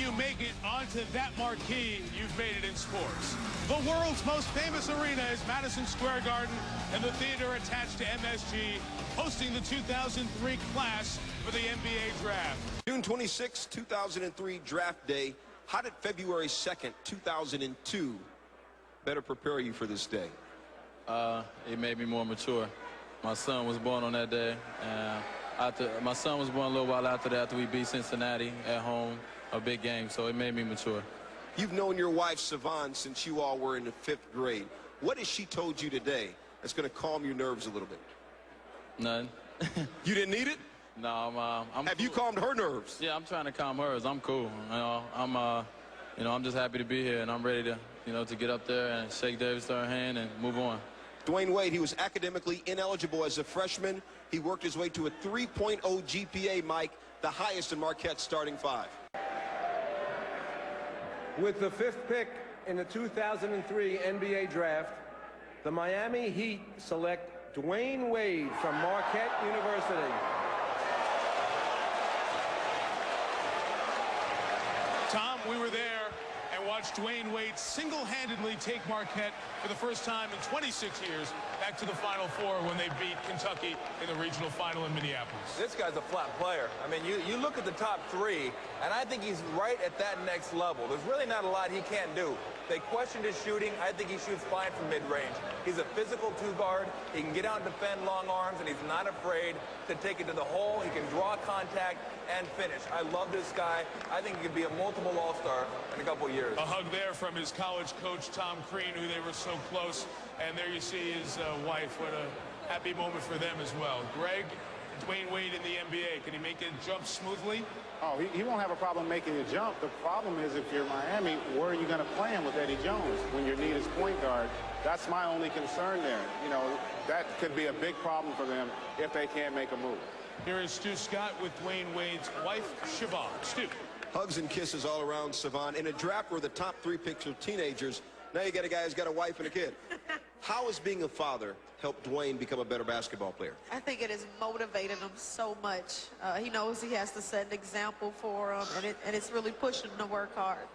you make it onto that marquee, you've made it in sports. The world's most famous arena is Madison Square Garden, and the theater attached to MSG, hosting the 2003 class for the NBA draft. June 26, 2003 draft day. How did February 2nd, 2002 better prepare you for this day? It made me more mature. My son was born on that day. My son was born a little while after that, after we beat Cincinnati at home, a big game, so it made me mature. You've known your wife, Savon, since you all were in the 5th grade. What has she told you today that's going to calm your nerves a little bit? None. You didn't need it? No, I'm Have cool. you calmed her nerves? Yeah, I'm trying to calm hers. I'm cool. I'm just happy to be here, and I'm ready to, to get up there and shake David Stern's hand and move on. Dwyane Wade, he was academically ineligible as a freshman. He worked his way to a 3.0 GPA, Mike, the highest in Marquette's starting 5. With the 5th pick in the 2003 NBA draft, the Miami Heat select Dwyane Wade from Marquette University. Tom, we were there and watched Dwyane Wade single-handedly take Marquette for the first time in 26 years back to the Final Four when they beat Kentucky in the regional final in Minneapolis. This guy's a flat player. I mean, you look at the top 3, and I think he's right at that next level. There's really not a lot he can't do. They questioned his shooting. I think he shoots fine from mid-range. He's a physical 2-guard. He can get out and defend long arms, and he's not afraid to take it to the hole. He can draw contact and finish. I love this guy. I think he could be a multiple all-star in a couple of years. A hug there from his college coach, Tom Crean, who they were so close. And there you see his wife. What a happy moment for them as well. Greg, Dwyane Wade in the NBA, can he make it jump smoothly? Oh, he won't have a problem making a jump. The problem is if you're Miami, where are you going to play him with Eddie Jones when your need is point guard? That's my only concern there. That could be a big problem for them if they can't make a move. Here is Stu Scott with Dwyane Wade's wife, Siobhan. Stu. Hugs and kisses all around Savon. In a draft where the top 3 picks are teenagers, now you got a guy who's got a wife and a kid. How has being a father helped Dwyane become a better basketball player? I think it has motivated him so much. He knows he has to set an example for him, and it's really pushing him to work hard.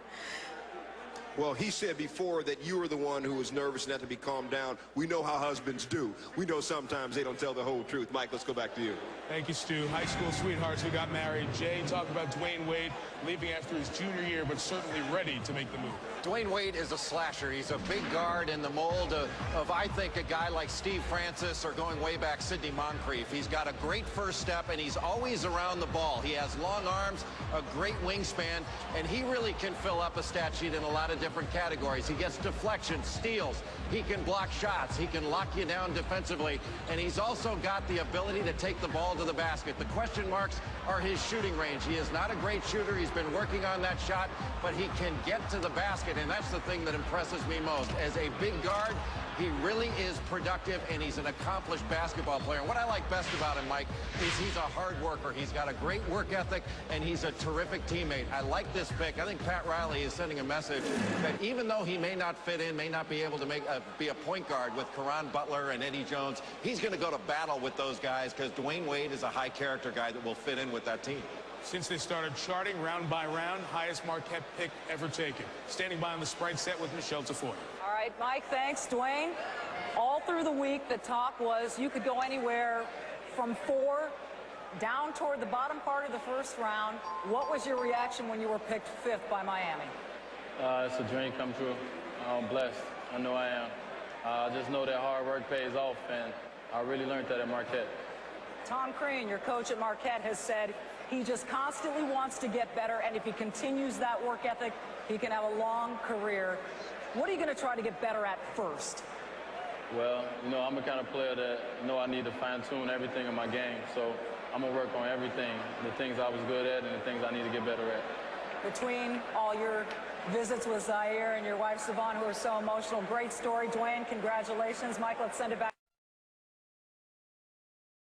Well, he said before that you were the one who was nervous and had to be calmed down. We know how husbands do. We know sometimes they don't tell the whole truth. Mike, let's go back to you. Thank you, Stu. High school sweethearts who got married. Jay, talk about Dwyane Wade leaving after his junior year, but certainly ready to make the move. Dwyane Wade is a slasher. He's a big guard in the mold of I think, a guy like Steve Francis or going way back, Sidney Moncrief. He's got a great first step, and he's always around the ball. He has long arms, a great wingspan, and he really can fill up a stat sheet in a lot of different categories. He gets deflections, steals. He can block shots. He can lock you down defensively, and he's also got the ability to take the ball to the basket. The question marks are his shooting range. He is not a great shooter. He's been working on that shot, but he can get to the basket, and that's the thing that impresses me most. As a big guard, he really is productive, and he's an accomplished basketball player. And what I like best about him, Mike, is he's a hard worker. He's got a great work ethic, and he's a terrific teammate. I like this pick. I think Pat Riley is sending a message that even though he may not fit in, may not be able to be a point guard with Caron Butler and Eddie Jones, he's going to go to battle with those guys because Dwyane Wade is a high-character guy that will fit in with that team. Since they started charting round by round, highest Marquette pick ever taken. Standing by on the Sprite set with Michelle Tafoya. All right, Mike, thanks. Dwyane, all through the week, the talk was you could go anywhere from 4 down toward the bottom part of the first round. What was your reaction when you were picked 5th by Miami? It's a dream come true. I'm blessed. I know I am. I just know that hard work pays off, and I really learned that at Marquette. Tom Crean, your coach at Marquette, has said he just constantly wants to get better, and if he continues that work ethic, he can have a long career. What are you going to try to get better at first? Well, I'm the kind of player that I need to fine-tune everything in my game, so I'm going to work on everything, the things I was good at and the things I need to get better at. Between all your visits with Zaire and your wife, Savon, who are so emotional, great story. Dwyane, congratulations. Mike, let's send it back.